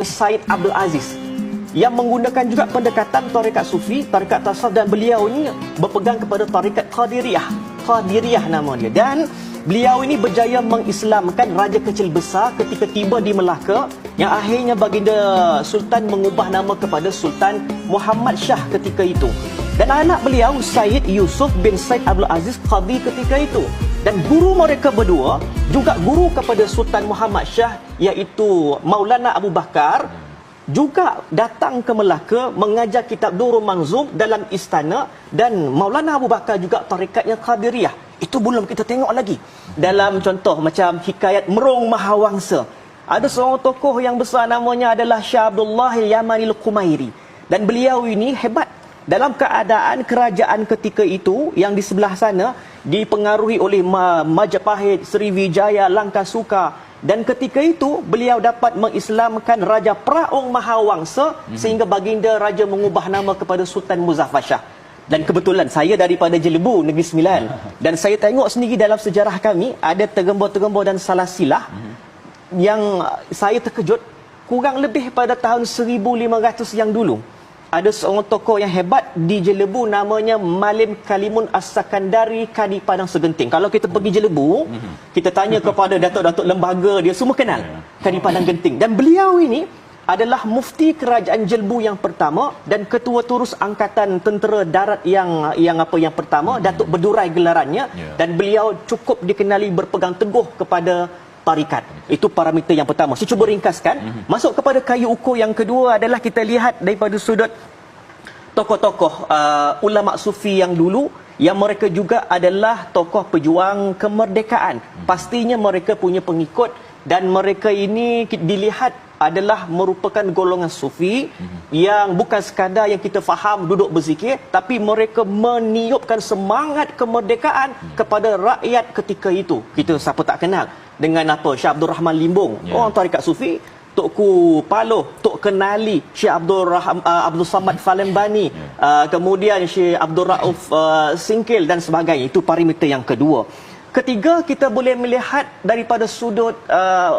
Syed Abdul Aziz yang menggunakan juga pendekatan tarekat sufi, tarekat tasawuf, dan beliau ini berpegang kepada tarekat Qadiriyah nama dia. Dan beliau ini berjaya mengislamkan raja kecil besar ketika tiba di Melaka, yang akhirnya baginda Sultan mengubah nama kepada Sultan Muhammad Shah ketika itu. Dan anak beliau Syed Yusuf bin Syed Abdul Aziz Qadi ketika itu. Dan guru mereka berdua juga guru kepada Sultan Muhammad Shah, iaitu Maulana Abu Bakar, juga datang ke Melaka mengajar kitab Durrul Manzum dalam istana. Dan Maulana Abu Bakar juga tarikatnya Qadiriyah. Itu belum kita tengok lagi. Dalam contoh macam hikayat Merung Mahawangsa, ada seorang tokoh yang besar namanya adalah Syah Abdullah Yamani Al-Qumairi. Dan beliau ini hebat dalam keadaan kerajaan ketika itu yang di sebelah sana dipengaruhi oleh Majapahit, Sriwijaya, Langkasuka. Dan ketika itu beliau dapat mengislamkan Raja Praung Mahawangsa sehingga baginda raja mengubah nama kepada Sultan Muzaffar Shah. Dan kebetulan saya daripada Jelebu, Negeri Sembilan, dan saya tengok sendiri dalam sejarah kami ada tergembur-tergembur dan salah silah yang saya terkejut. Kurang lebih pada tahun 1500 yang dulu, ada seorang tokoh yang hebat di Jelebu namanya Malim Kalimun As-Sakandari Kadi Padang Segenting. Kalau kita pergi Jelebu, kita tanya kepada datuk-datuk lembaga, dia semua kenal Kadi Padang Genting. Dan beliau ini adalah mufti kerajaan Jelebu yang pertama dan ketua turus angkatan tentera darat yang pertama, Datuk Bedurai gelarannya. Dan beliau cukup dikenali berpegang teguh kepada tarikat. Itu parameter yang pertama. Saya cuba ringkaskan. Masuk kepada kayu ukur yang kedua adalah kita lihat daripada sudut tokoh-tokoh ulama sufi yang dulu, yang mereka juga adalah tokoh pejuang kemerdekaan. Pastinya mereka punya pengikut dan mereka ini dilihat adalah merupakan golongan sufi yang bukan sekadar yang kita faham duduk berzikir, tapi mereka meniupkan semangat kemerdekaan kepada rakyat ketika itu. Kita siapa tak kenal dengan apa Syekh Abdul Rahman Limbung, orang tarikat sufi. Tukku Paloh, Tok Kenali, Syekh Abdul Samad Falembani, kemudian Syekh Abdul Rauf Singkil dan sebagainya. Itu parameter yang kedua. Ketiga, kita boleh melihat daripada sudut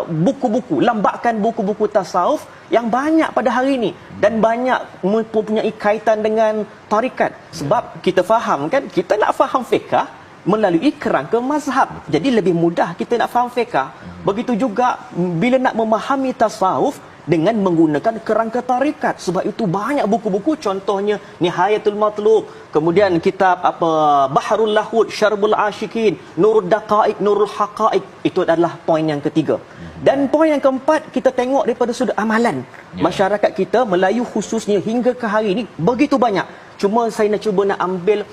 buku-buku, lambakan buku-buku tasawuf yang banyak pada hari ini dan banyak mempunyai kaitan dengan tarikat. Sebab kita faham kan, kita nak faham fiqh melalui kerangka mazhab. Jadi lebih mudah kita nak faham fiqh. Begitu juga bila nak memahami tasawuf dengan menggunakan kerangka tarikat. Sebab itu banyak buku-buku, contohnya Nihayatul Matlub, kemudian kitab Bahrul Lahud, Syarbul Ashikin, Nurul Daqaiq, Nurul Haqaiq. Itu adalah poin yang ketiga. Dan poin yang keempat, kita tengok daripada sudut amalan. Masyarakat kita Melayu khususnya hingga ke hari ini begitu banyak. Cuma saya nak cuba nak ambil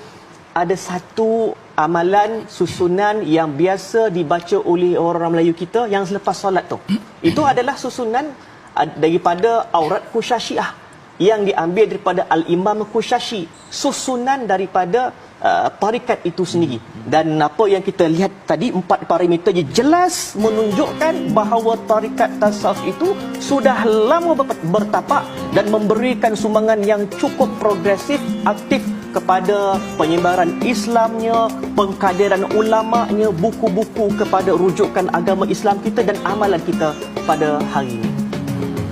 ada satu amalan susunan yang biasa dibaca oleh orang Melayu kita yang selepas solat tu. Itu adalah susunan daripada Aurat Khusasyiah yang diambil daripada Al-Imam Khusasyi, susunan daripada tarikat itu sendiri. Dan apa yang kita lihat tadi, 4 parameter jelas menunjukkan bahawa tarikat tasawuf itu sudah lama bertapak dan memberikan sumbangan yang cukup progresif, aktif kepada penyebaran Islamnya, pengkaderan ulamanya, buku-buku kepada rujukan agama Islam kita dan amalan kita pada hari ini.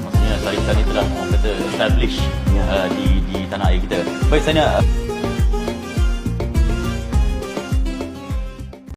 Maksudnya tarikat ini telah orang kata establish di tanah air kita. Baik, saya